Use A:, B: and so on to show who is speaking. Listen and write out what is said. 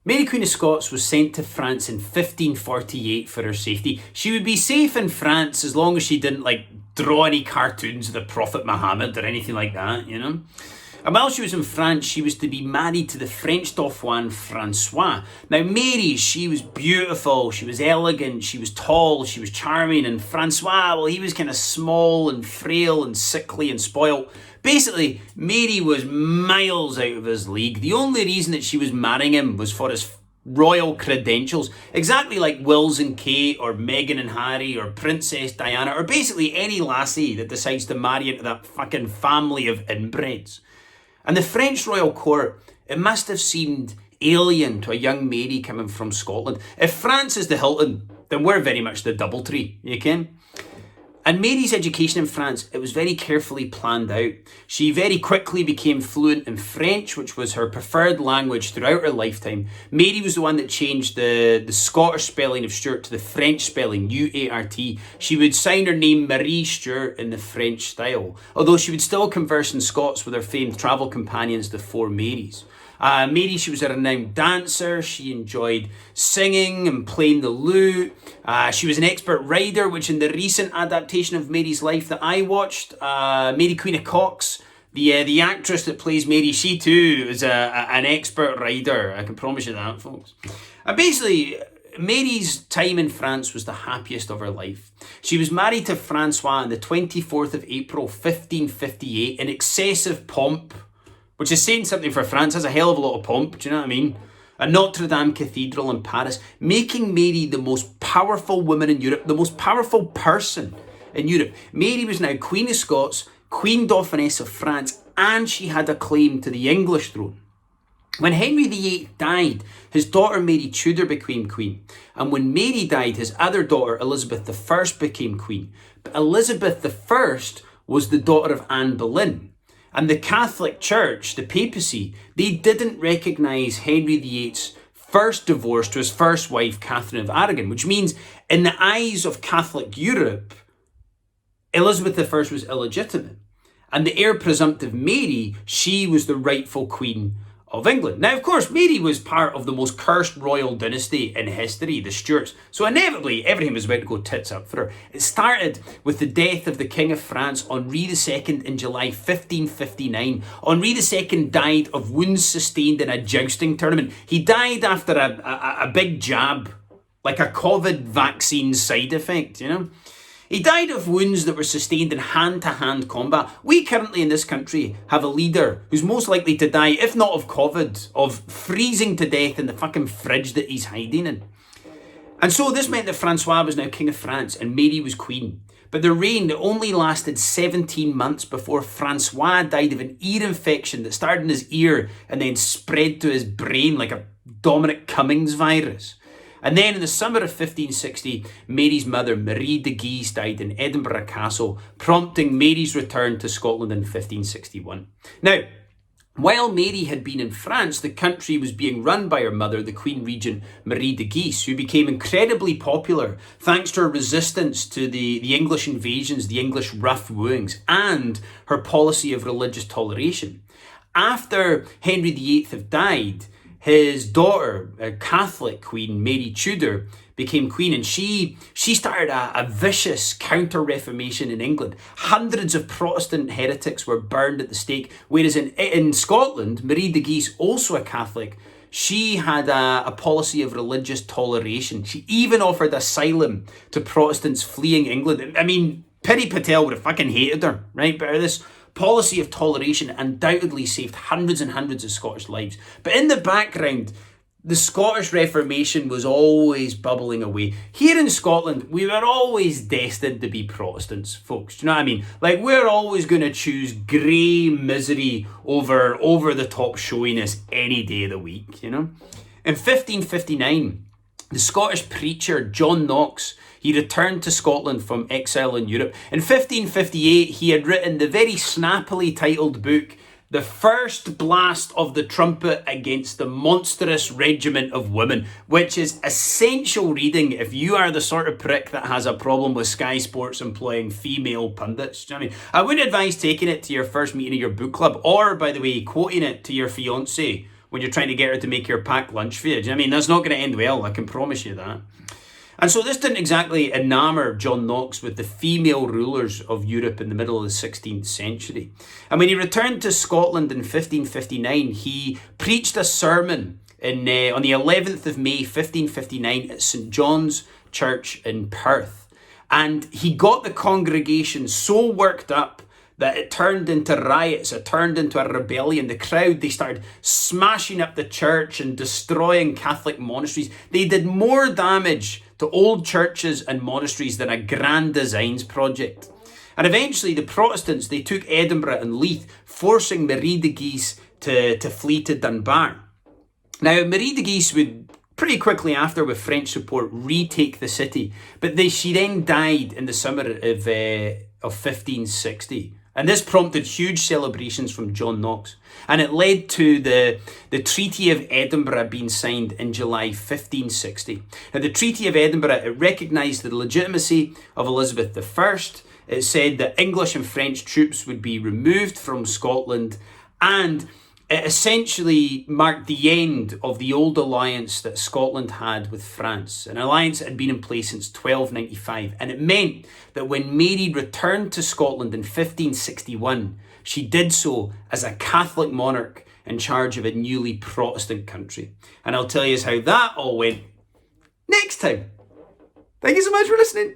A: Mary Queen of Scots was sent to France in 1548 for her safety. She would be safe in France as long as she didn't draw any cartoons of the Prophet Muhammad or anything like that, you know. And while she was in France, she was to be married to the French dauphin Francois. Now Mary, she was beautiful, she was elegant, she was tall, she was charming, and Francois, well, he was kind of small and frail and sickly and spoilt. Basically, Mary was miles out of his league. The only reason that she was marrying him was for his royal credentials, exactly like Wills and Kate or Meghan and Harry or Princess Diana or basically any lassie that decides to marry into that fucking family of inbreds. And the French royal court, it must have seemed alien to a young Mary coming from Scotland. If France is the Hilton, then we're very much the Doubletree, you ken? And Mary's education in France, it was very carefully planned out. She very quickly became fluent in French, which was her preferred language throughout her lifetime. Mary was the one that changed the Scottish spelling of Stuart to the French spelling, U-A-R-T. She would sign her name Marie Stuart in the French style, although she would still converse in Scots with her famed travel companions, the Four Marys. Mary, she was a renowned dancer. She enjoyed singing and playing the lute. She was an expert rider, which in the recent adaptation of Mary's life that I watched, Mary Queen of Cox, the actress that plays Mary, she too is an expert rider. I can promise you that, folks. Basically, Mary's time in France was the happiest of her life. She was married to Francois on the 24th of April, 1558, in excessive pomp, which is saying something for France. Has a hell of a lot of pomp, do you know what I mean? At Notre Dame Cathedral in Paris, making Mary the most powerful woman in Europe, the most powerful person in Europe. Mary was now Queen of Scots, Queen Dauphiness of France, and she had a claim to the English throne. When Henry VIII died, his daughter Mary Tudor became queen. And when Mary died, his other daughter Elizabeth I became queen. But Elizabeth I was the daughter of Anne Boleyn. And the Catholic Church, the papacy, they didn't recognise Henry VIII's first divorce to his first wife, Catherine of Aragon, which means in the eyes of Catholic Europe, Elizabeth I was illegitimate. And the heir presumptive Mary, she was the rightful queen of England. Now, of course, Mary was part of the most cursed royal dynasty in history, the Stuarts. So inevitably, everything was about to go tits up for her. It started with the death of the King of France, Henri II, in July 1559. Henri II died of wounds sustained in a jousting tournament. He died after a big jab, like a COVID vaccine side effect, you know? He died of wounds that were sustained in hand-to-hand combat. We currently in this country have a leader who's most likely to die, if not of COVID, of freezing to death in the fucking fridge that he's hiding in. And so this meant that Francois was now King of France and Mary was Queen. But their reign only lasted 17 months before Francois died of an ear infection that started in his ear and then spread to his brain like a Dominic Cummings virus. And then in the summer of 1560, Mary's mother, Marie de Guise, died in Edinburgh Castle, prompting Mary's return to Scotland in 1561. Now, while Mary had been in France, the country was being run by her mother, the Queen Regent Marie de Guise, who became incredibly popular thanks to her resistance to the English invasions, the English rough wooings, and her policy of religious toleration. After Henry VIII had died, his daughter, a Catholic queen, Mary Tudor, became queen, and she started a vicious counter-reformation in England. Hundreds of Protestant heretics were burned at the stake, whereas in Scotland, Marie de Guise, also a Catholic, she had a policy of religious toleration. She even offered asylum to Protestants fleeing England. I mean, Priti Patel would have fucking hated her, right? But this policy of toleration undoubtedly saved hundreds and hundreds of Scottish lives. But in the background, the Scottish Reformation was always bubbling away. Here in Scotland, we were always destined to be Protestants, folks. Do you know what I mean? Like, we're always going to choose grey misery over the top showiness any day of the week, you know? In 1559, the Scottish preacher John Knox, he returned to Scotland from exile in Europe. In 1558, he had written the very snappily titled book, The First Blast of the Trumpet Against the Monstrous Regiment of Women, which is essential reading if you are the sort of prick that has a problem with Sky Sports employing female pundits. Do you know what I mean? I wouldn't advise taking it to your first meeting of your book club, or, by the way, quoting it to your fiancée when you're trying to get her to make your packed lunch for you. Do you know what I mean? That's not going to end well, I can promise you that. And so this didn't exactly enamour John Knox with the female rulers of Europe in the middle of the 16th century. And when he returned to Scotland in 1559, he preached a sermon on the 11th of May 1559 at St John's Church in Perth. And he got the congregation so worked up that it turned into riots, it turned into a rebellion. The crowd, they started smashing up the church and destroying Catholic monasteries. They did more damage to old churches and monasteries than a grand designs project. And eventually the Protestants, they took Edinburgh and Leith, forcing Marie de Guise to flee to Dunbar. Now, Marie de Guise would pretty quickly after, with French support, retake the city. But she then died in the summer of 1560. And this prompted huge celebrations from John Knox. And it led to the Treaty of Edinburgh being signed in July 1560. Now, the Treaty of Edinburgh, it recognised the legitimacy of Elizabeth I. It said that English and French troops would be removed from Scotland, and it essentially marked the end of the old alliance that Scotland had with France, an alliance that had been in place since 1295. And it meant that when Mary returned to Scotland in 1561, she did so as a Catholic monarch in charge of a newly Protestant country. And I'll tell you how that all went next time. Thank you so much for listening.